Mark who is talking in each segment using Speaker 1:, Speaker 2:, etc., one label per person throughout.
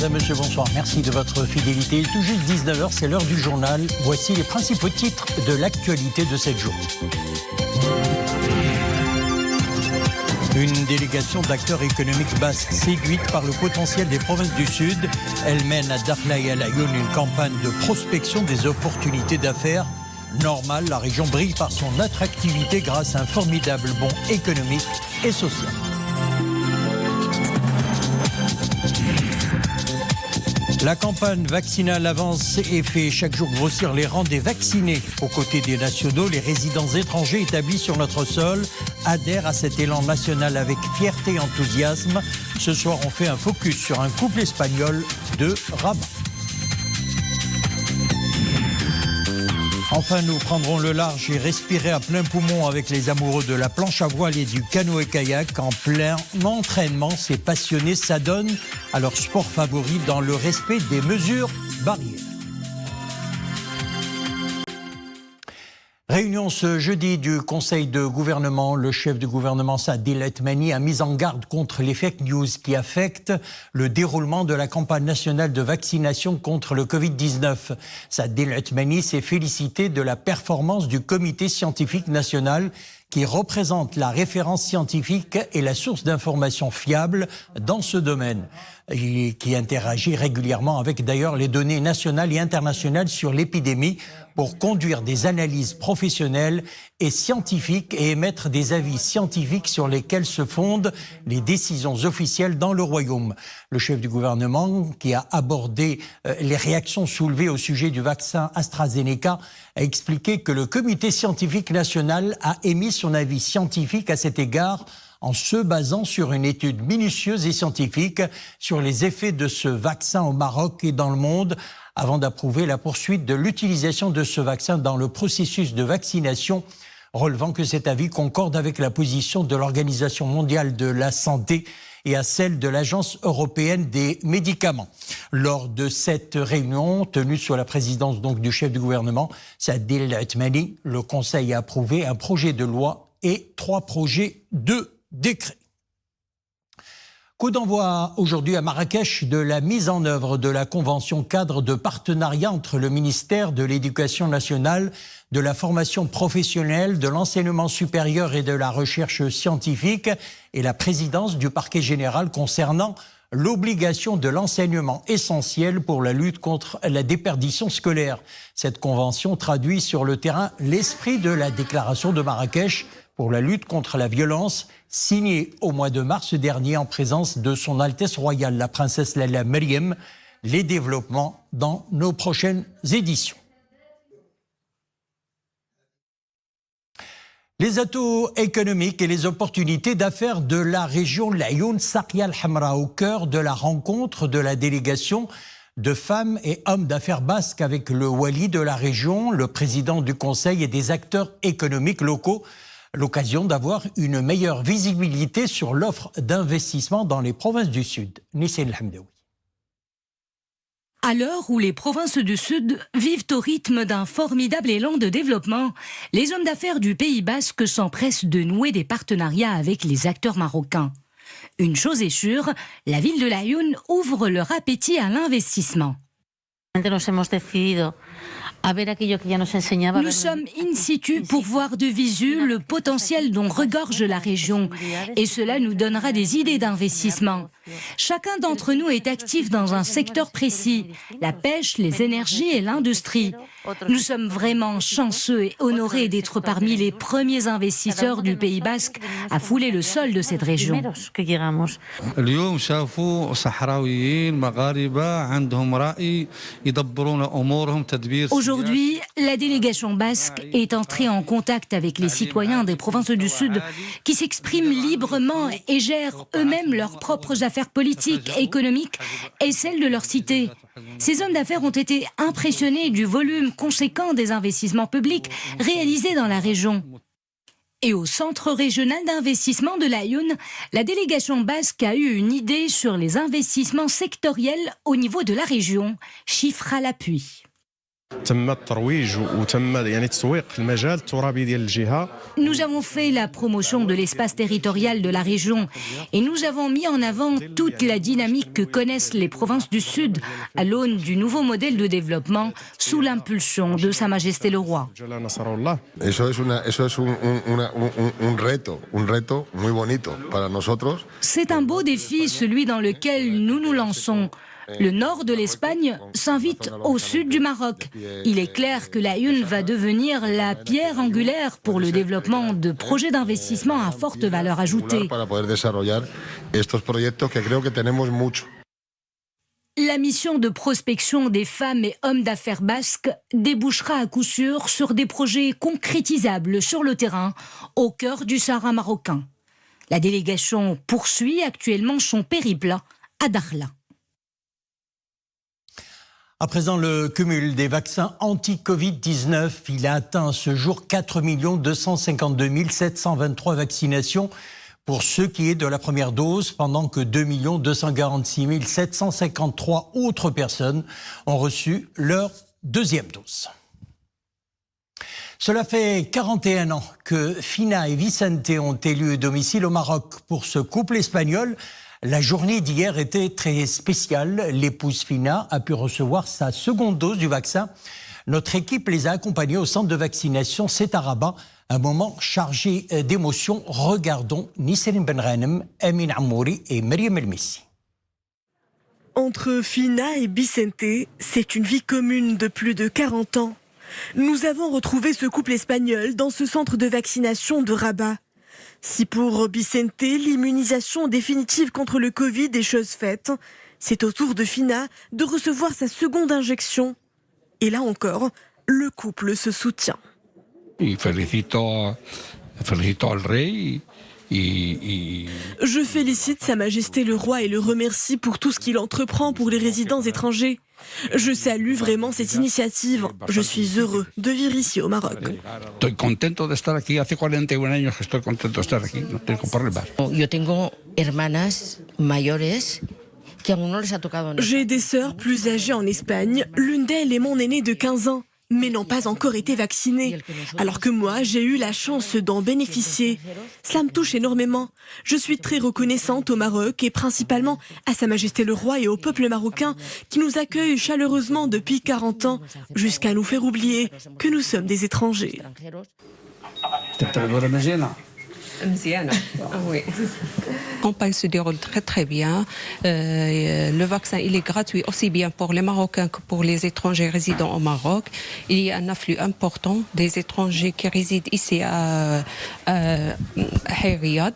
Speaker 1: Madame, Monsieur, bonsoir. Merci de votre fidélité. Tout juste 19h, c'est l'heure du journal. Voici les principaux titres de l'actualité de cette journée. Une délégation d'acteurs économiques basques séduite par le potentiel des provinces du Sud. Elle mène à Dakhla et à Laayoune une campagne de prospection des opportunités d'affaires. Normal, la région brille par son attractivité grâce à un formidable bond économique et social. La campagne vaccinale avance et fait chaque jour grossir les rangs des vaccinés. Aux côtés des nationaux, les résidents étrangers établis sur notre sol adhèrent à cet élan national avec fierté et enthousiasme. Ce soir, on fait un focus sur un couple espagnol de Rabat. Enfin, nous prendrons le large et respirer à plein poumon avec les amoureux de la planche à voile et du canoë-kayak. En plein entraînement, ces passionnés s'adonnent à leur sport favori dans le respect des mesures barrières. Réunion ce jeudi du Conseil de gouvernement. Le chef du gouvernement, Saadil Atmani, a mis en garde contre les fake news qui affectent le déroulement de la campagne nationale de vaccination contre le Covid-19. Saadil Atmani s'est félicité de la performance du comité scientifique national qui représente la référence scientifique et la source d'informations fiables dans ce domaine, et qui interagit régulièrement avec d'ailleurs les données nationales et internationales sur l'épidémie pour conduire des analyses professionnelles et scientifiques et émettre des avis scientifiques sur lesquels se fondent les décisions officielles dans le royaume. Le chef du gouvernement, qui a abordé les réactions soulevées au sujet du vaccin AstraZeneca, a expliqué que le comité scientifique national a émis son avis scientifique à cet égard en se basant sur une étude minutieuse et scientifique sur les effets de ce vaccin au Maroc et dans le monde, avant d'approuver la poursuite de l'utilisation de ce vaccin dans le processus de vaccination, relevant que cet avis concorde avec la position de l'Organisation mondiale de la santé et à celle de l'Agence européenne des médicaments. Lors de cette réunion, tenue sous la présidence donc du chef du gouvernement, Saadil Atmani, le Conseil a approuvé un projet de loi et 3 projets de décret. Coup d'envoi aujourd'hui à Marrakech de la mise en œuvre de la convention cadre de partenariat entre le ministère de l'Éducation nationale, de la formation professionnelle, de l'enseignement supérieur et de la recherche scientifique et la présidence du parquet général concernant l'obligation de l'enseignement essentiel pour la lutte contre la déperdition scolaire. Cette convention traduit sur le terrain l'esprit de la déclaration de Marrakech pour la lutte contre la violence, signée au mois de mars dernier en présence de son Altesse royale, la princesse Lalla Meriem. Les développements dans nos prochaines éditions. Les atouts économiques et les opportunités d'affaires de la région Laayoune-Sakia al-Hamra, au cœur de la rencontre de la délégation de femmes et hommes d'affaires basques avec le wali de la région, le président du conseil et des acteurs économiques locaux. L'occasion d'avoir une meilleure visibilité sur l'offre d'investissement dans les provinces du Sud. Nissine El-Hamdaoui.
Speaker 2: À l'heure où les provinces du Sud vivent au rythme d'un formidable élan de développement, les hommes d'affaires du Pays basque s'empressent de nouer des partenariats avec les acteurs marocains. Une chose est sûre, la ville de Laayoune ouvre leur appétit à l'investissement. Nous sommes in situ pour voir de visu le potentiel dont regorge la région et cela nous donnera des idées d'investissement. Chacun d'entre nous est actif dans un secteur précis, la pêche, les énergies et l'industrie. Nous sommes vraiment chanceux et honorés d'être parmi les premiers investisseurs du Pays basque à fouler le sol de cette région. Aujourd'hui, la délégation basque est entrée en contact avec les citoyens des provinces du Sud qui s'expriment librement et gèrent eux-mêmes leurs propres affaires politiques, économiques et celles de leur cité. Ces hommes d'affaires ont été impressionnés du volume conséquent des investissements publics réalisés dans la région. Et au Centre régional d'investissement de Laayoune, la délégation basque a eu une idée sur les investissements sectoriels au niveau de la région, chiffres à l'appui. Nous avons fait la promotion de l'espace territorial de la région et nous avons mis en avant toute la dynamique que connaissent les provinces du Sud à l'aune du nouveau modèle de développement sous l'impulsion de Sa Majesté le Roi. C'est un beau défi, celui dans lequel nous nous lançons. Le nord de l'Espagne s'invite au sud du Maroc. Il est clair que la Une va devenir la pierre angulaire pour le développement de projets d'investissement à forte valeur ajoutée. La mission de prospection des femmes et hommes d'affaires basques débouchera à coup sûr sur des projets concrétisables sur le terrain, au cœur du Sahara marocain. La délégation poursuit actuellement son périple à Dakhla.
Speaker 1: À présent, le cumul des vaccins anti-Covid-19, il a atteint à ce jour 4 252 723 vaccinations pour ceux qui est de la première dose, pendant que 2 246 753 autres personnes ont reçu leur deuxième dose. Cela fait 41 ans que Fina et Vicente ont élu domicile au Maroc. Pour ce couple espagnol, la journée d'hier était très spéciale. L'épouse Fina a pu recevoir sa seconde dose du vaccin. Notre équipe les a accompagnés au centre de vaccination, c'est à Rabat. Un moment chargé d'émotions. Regardons Nisrin Benranem, Amin Amouri et Mariam El-Messi.
Speaker 3: Entre Fina et Vicente, c'est une vie commune de plus de 40 ans. Nous avons retrouvé ce couple espagnol dans ce centre de vaccination de Rabat. Si pour Vicente, l'immunisation définitive contre le Covid est chose faite, c'est au tour de Fina de recevoir sa seconde injection. Et là encore, le couple se soutient. Je félicite Sa Majesté le Roi et le remercie pour tout ce qu'il entreprend pour les résidents étrangers. Je salue vraiment cette initiative. Je suis heureux de vivre ici au Maroc. J'ai des sœurs plus âgées en Espagne. L'une d'elles est mon aînée de 15 ans, mais n'ont pas encore été vaccinées. Alors que moi, j'ai eu la chance d'en bénéficier. Cela me touche énormément. Je suis très reconnaissante au Maroc et principalement à Sa Majesté le Roi et au peuple marocain qui nous accueille chaleureusement depuis 40 ans, jusqu'à nous faire oublier que nous sommes des étrangers.
Speaker 4: La campagne se déroule très très bien. Le vaccin il est gratuit aussi bien pour les Marocains que pour les étrangers résidant au Maroc. Il y a un afflux important des étrangers qui résident ici à Riyad.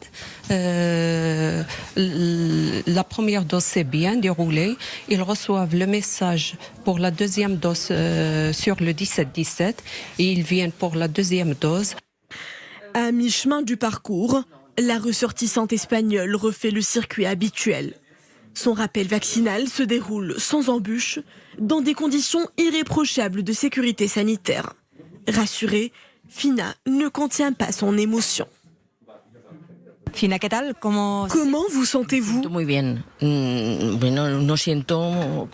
Speaker 4: La première dose s'est bien déroulée. Ils reçoivent le message pour la deuxième dose sur le 17-17 et ils viennent pour la deuxième dose.
Speaker 3: À mi-chemin du parcours, la ressortissante espagnole refait le circuit habituel. Son rappel vaccinal se déroule sans embûches, dans des conditions irréprochables de sécurité sanitaire. Rassurée, Fina ne contient pas son émotion.
Speaker 5: Fina, ¿qué tal?
Speaker 3: Comment vous sentez-vous?
Speaker 5: Muy bien. Bueno, no siento.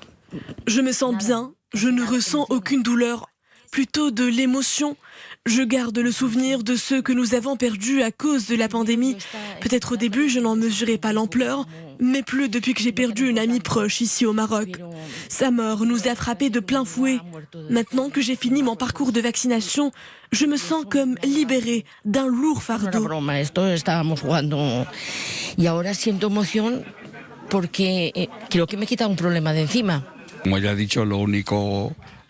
Speaker 3: Je me sens bien, je ne ressens aucune douleur, plutôt de l'émotion. Je garde le souvenir de ceux que nous avons perdus à cause de la pandémie. Peut-être au début, je n'en mesurais pas l'ampleur, mais plus depuis que j'ai perdu une amie proche ici au Maroc. Sa mort nous a frappés de plein fouet. Maintenant que j'ai fini mon parcours de vaccination, je me sens comme libérée d'un lourd fardeau.
Speaker 5: Y ahora siento emoción porque creo que me quita un problema de encima.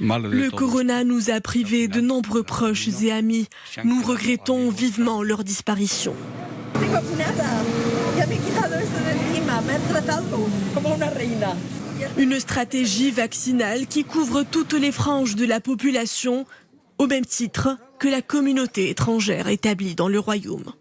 Speaker 3: Le corona nous a privés de nombreux proches et amis. Nous regrettons vivement leur disparition. Une stratégie vaccinale qui couvre toutes les franges de la population, au même titre que la communauté étrangère établie dans le royaume.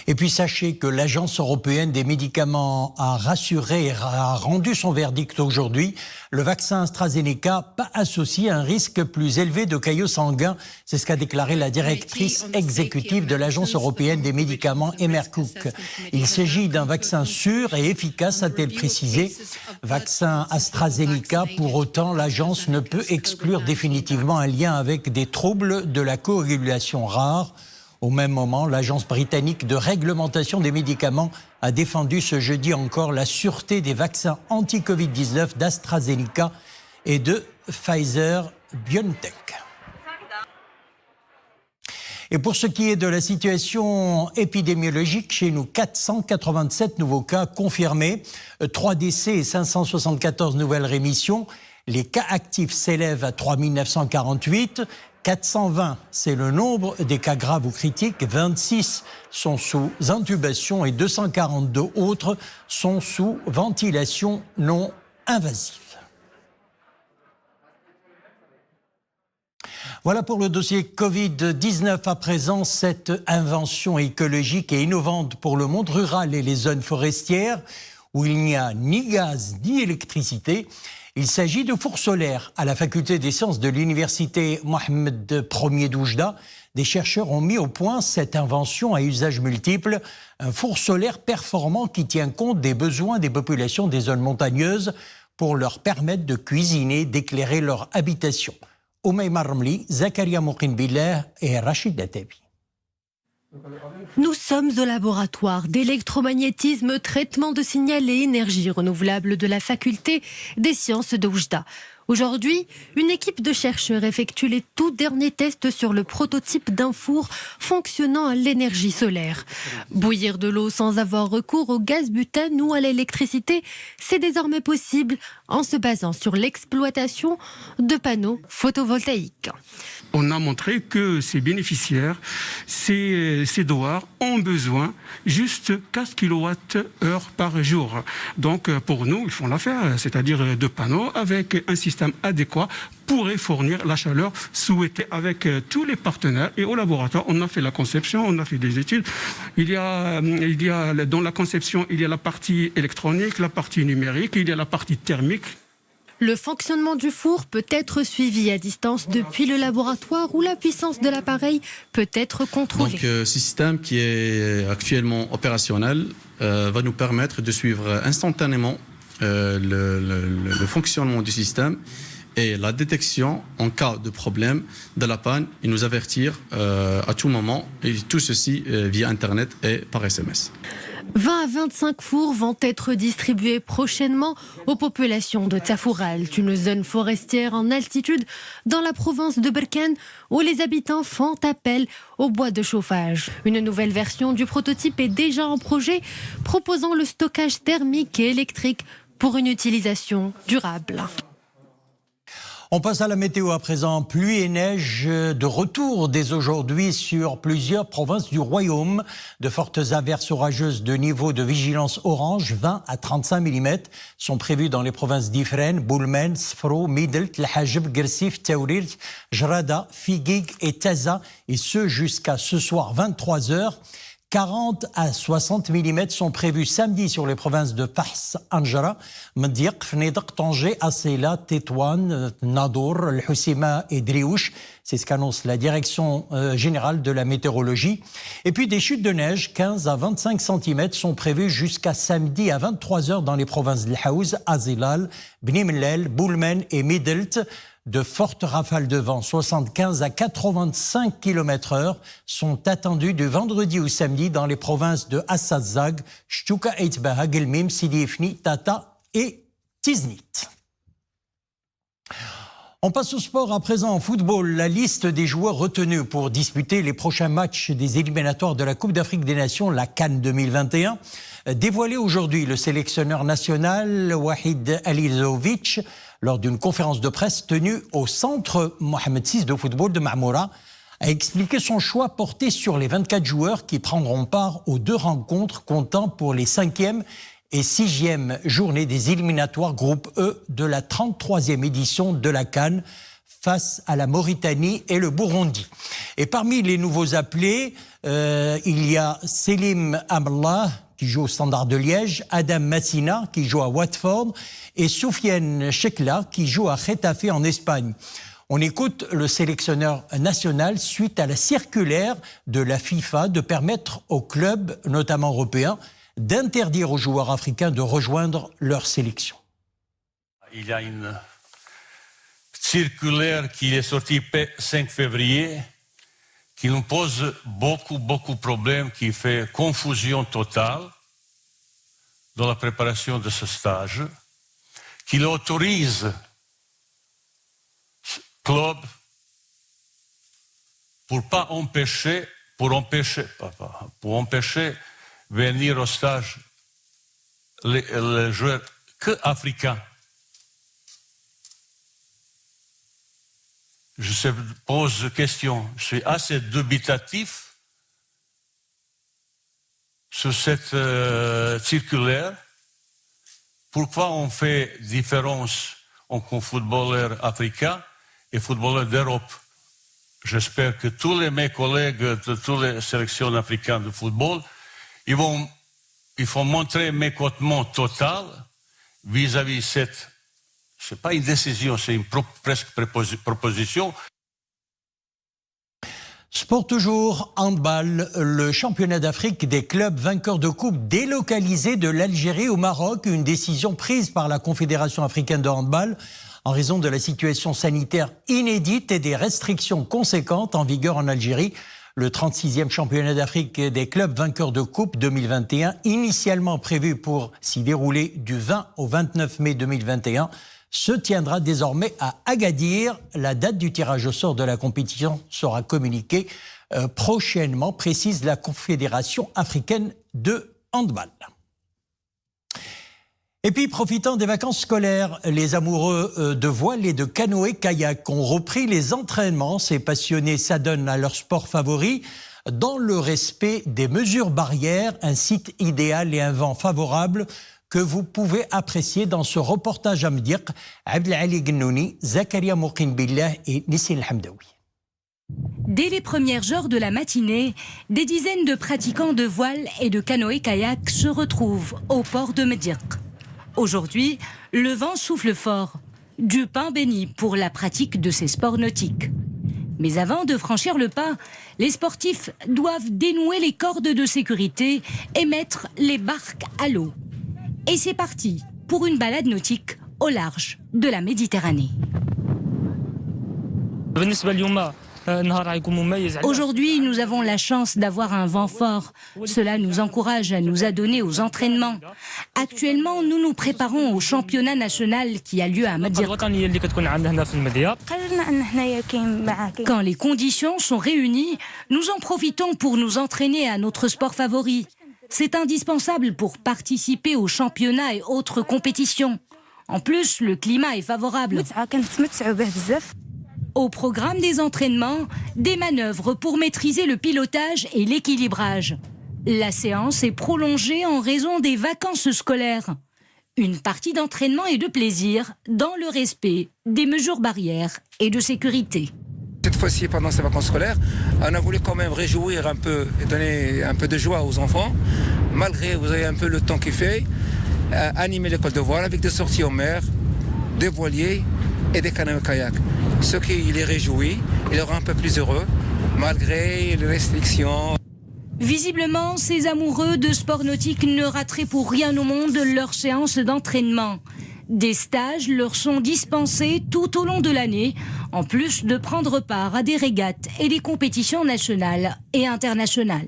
Speaker 1: Et puis sachez que l'Agence européenne des médicaments a rassuré et a rendu son verdict aujourd'hui. Le vaccin AstraZeneca pas associé à un risque plus élevé de caillots sanguins. C'est ce qu'a déclaré la directrice exécutive de l'Agence européenne des médicaments, Emma Cook. Il s'agit d'un vaccin sûr et efficace, a-t-elle précisé. Vaccin AstraZeneca, pour autant, l'agence ne peut exclure définitivement un lien avec des troubles de la coagulation rare. Au même moment, l'agence britannique de réglementation des médicaments a défendu ce jeudi encore la sûreté des vaccins anti-Covid-19 d'AstraZeneca et de Pfizer-BioNTech. Et pour ce qui est de la situation épidémiologique, chez nous, 487 nouveaux cas confirmés, 3 décès et 574 nouvelles rémissions. Les cas actifs s'élèvent à 3 948. 420, c'est le nombre des cas graves ou critiques. 26 sont sous intubation et 242 autres sont sous ventilation non invasive. Voilà pour le dossier Covid-19. À présent, cette invention écologique et innovante pour le monde rural et les zones forestières où il n'y a ni gaz ni électricité. Il s'agit de fours solaires. À la faculté des sciences de l'université Mohamed Ier d'Oujda, des chercheurs ont mis au point cette invention à usage multiple, un four solaire performant qui tient compte des besoins des populations des zones montagneuses pour leur permettre de cuisiner, d'éclairer leur habitation. Oumaima Ramli, Zakaria Mouqin-Billah et Rachid Databi.
Speaker 6: Nous sommes au laboratoire d'électromagnétisme, traitement de signal et énergie renouvelable de la faculté des sciences de Oujda. Aujourd'hui, une équipe de chercheurs effectue les tout derniers tests sur le prototype d'un four fonctionnant à l'énergie solaire. Bouillir de l'eau sans avoir recours au gaz butane ou à l'électricité, c'est désormais possible en se basant sur l'exploitation de panneaux photovoltaïques.
Speaker 7: On a montré que ces bénéficiaires, ces douars ont besoin juste 4 kWh par jour. Donc pour nous, ils font l'affaire, c'est-à-dire de panneaux avec un système adéquat pourrait fournir la chaleur souhaitée avec tous les partenaires. Et au laboratoire, on a fait la conception, on a fait des études. Il y a dans la conception, il y a la partie électronique, la partie numérique, il y a la partie thermique.
Speaker 6: Le fonctionnement du four peut être suivi à distance depuis le laboratoire où la puissance de l'appareil peut être contrôlée.
Speaker 8: Donc ce système qui est actuellement opérationnel va nous permettre de suivre instantanément le fonctionnement du système et la détection en cas de problème de la panne et nous avertir à tout moment, et tout ceci via Internet et par SMS.
Speaker 6: 20 à 25 fours vont être distribués prochainement aux populations de Tafoural, une zone forestière en altitude dans la province de Berkane où les habitants font appel au bois de chauffage. Une nouvelle version du prototype est déjà en projet, proposant le stockage thermique et électrique pour une utilisation durable.
Speaker 1: On passe à la météo à présent. Pluie et neige de retour dès aujourd'hui sur plusieurs provinces du royaume. De fortes averses orageuses de niveau de vigilance orange, 20 à 35 mm, sont prévues dans les provinces d'Ifrane, Boulmen, Sfro, Midelt, L'Hajib, Gersif, Taourir, Jrada, Figuig et Taza, et ce jusqu'à ce soir 23h. 40 à 60 mm sont prévus samedi sur les provinces de Fars, Anjara, Mdiq, Fnedaq, Tanger, Asela, Tétouan, Nadour, El Housima et Driouch. C'est ce qu'annonce la direction générale de la météorologie. Et puis des chutes de neige, 15 à 25 cm, sont prévues jusqu'à samedi à 23h dans les provinces de L'Haouz, Azilal, Bni Mellel, Boulmen et Midelt. De fortes rafales de vent, 75 à 85 km/h, sont attendues du vendredi au samedi dans les provinces de Assazag, Chtuka Eitbaha, Gelmim, Sidi Ifni, Tata et Tiznit. On passe au sport à présent en football. La liste des joueurs retenus pour disputer les prochains matchs des éliminatoires de la Coupe d'Afrique des Nations, la CAN 2021, dévoilée aujourd'hui. Le sélectionneur national, Wahid Alizovic, lors d'une conférence de presse tenue au centre Mohamed VI de football de Marmoura, a expliqué son choix porté sur les 24 joueurs qui prendront part aux 2 rencontres comptant pour les 5e et 6e journées des éliminatoires groupe E de la 33e édition de la CAN face à la Mauritanie et le Burundi. Et parmi les nouveaux appelés, il y a Selim Amrallah qui joue au Standard de Liège, Adam Massina qui joue à Watford et Soufiane Chekla qui joue à Getafe en Espagne. On écoute le sélectionneur national suite à la circulaire de la FIFA de permettre aux clubs, notamment européens, d'interdire aux joueurs africains de rejoindre leur sélection.
Speaker 9: Il y a une circulaire qui est sortie le 5 février qui nous pose beaucoup de problèmes, qui fait confusion totale dans la préparation de ce stage, qui autorise club pour empêcher venir au stage les joueurs que africains. Je pose question, je suis assez dubitatif sur cette circulaire. Pourquoi on fait différence entre footballeurs africains et footballeurs d'Europe? J'espère que tous mes collègues de toutes les sélections africaines de football, il faut montrer un mécontentement total vis-à-vis cette. Ce n'est pas une décision, c'est presque proposition.
Speaker 1: Sport toujours, handball, le championnat d'Afrique des clubs vainqueurs de coupe délocalisés de l'Algérie au Maroc, une décision prise par la Confédération africaine de handball en raison de la situation sanitaire inédite et des restrictions conséquentes en vigueur en Algérie. Le 36e championnat d'Afrique des clubs vainqueurs de coupe 2021, initialement prévu pour s'y dérouler du 20 au 29 mai 2021, se tiendra désormais à Agadir. La date du tirage au sort de la compétition sera communiquée prochainement, précise la Confédération africaine de handball. Et puis, profitant des vacances scolaires, les amoureux de voile et de canoë-kayak ont repris les entraînements. Ces passionnés s'adonnent à leur sport favori dans le respect des mesures barrières, un site idéal et un vent favorable que vous pouvez apprécier dans ce reportage à Mdiq, Abdelali Gennouni, Zakaria Mouqin Billah et Nissin Hamdaoui.
Speaker 2: Dès les premières heures de la matinée, des dizaines de pratiquants de voile et de canoë-kayak se retrouvent au port de Mdiq. Aujourd'hui, le vent souffle fort, du pain béni pour la pratique de ces sports nautiques. Mais avant de franchir le pas, les sportifs doivent dénouer les cordes de sécurité et mettre les barques à l'eau. Et c'est parti pour une balade nautique au large de la Méditerranée. Aujourd'hui, nous avons la chance d'avoir un vent fort. Cela nous encourage à nous adonner aux entraînements. Actuellement, nous nous préparons au championnat national qui a lieu à Mdiq. Quand les conditions sont réunies, nous en profitons pour nous entraîner à notre sport favori. C'est indispensable pour participer aux championnats et autres compétitions. En plus, le climat est favorable. Au programme des entraînements, des manœuvres pour maîtriser le pilotage et l'équilibrage. La séance est prolongée en raison des vacances scolaires. Une partie d'entraînement et de plaisir dans le respect des mesures barrières et de sécurité.
Speaker 10: Cette fois-ci, pendant ces vacances scolaires, on a voulu quand même réjouir un peu et donner un peu de joie aux enfants, malgré vous avez un peu le temps qu'il fait, animer l'école de voile avec des sorties en mer, des voiliers et des canoë-kayak. Ce qui les réjouit, il les rend un peu plus heureux, malgré les restrictions.
Speaker 2: Visiblement, ces amoureux de sport nautique ne rateraient pour rien au monde leur séance d'entraînement. Des stages leur sont dispensés tout au long de l'année, en plus de prendre part à des régates et des compétitions nationales et internationales.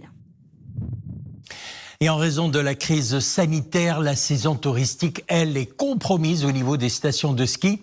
Speaker 1: Et en raison de la crise sanitaire, la saison touristique, elle, est compromise au niveau des stations de ski.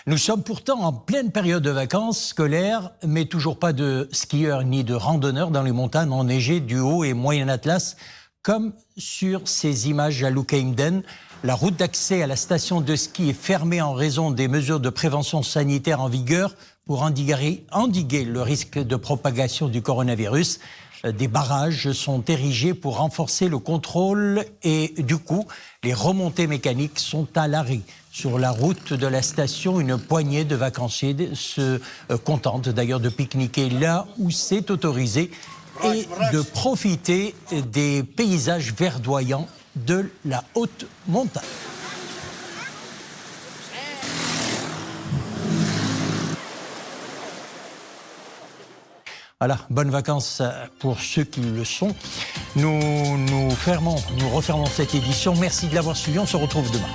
Speaker 1: Nous sommes pourtant en pleine période de vacances scolaires, mais toujours pas de skieurs ni de randonneurs dans les montagnes enneigées du Haut et Moyen Atlas, comme sur ces images à Loukaïmden. La route d'accès à la station de ski est fermée en raison des mesures de prévention sanitaire en vigueur pour endiguer le risque de propagation du coronavirus. Des barrages sont érigés pour renforcer le contrôle et du coup, les remontées mécaniques sont à l'arrêt. Sur la route de la station, une poignée de vacanciers se contentent d'ailleurs de pique-niquer là où c'est autorisé et de profiter des paysages verdoyants de la haute montagne. Voilà, bonnes vacances pour ceux qui le sont. Nous refermons cette édition. Merci de l'avoir suivi, on se retrouve demain.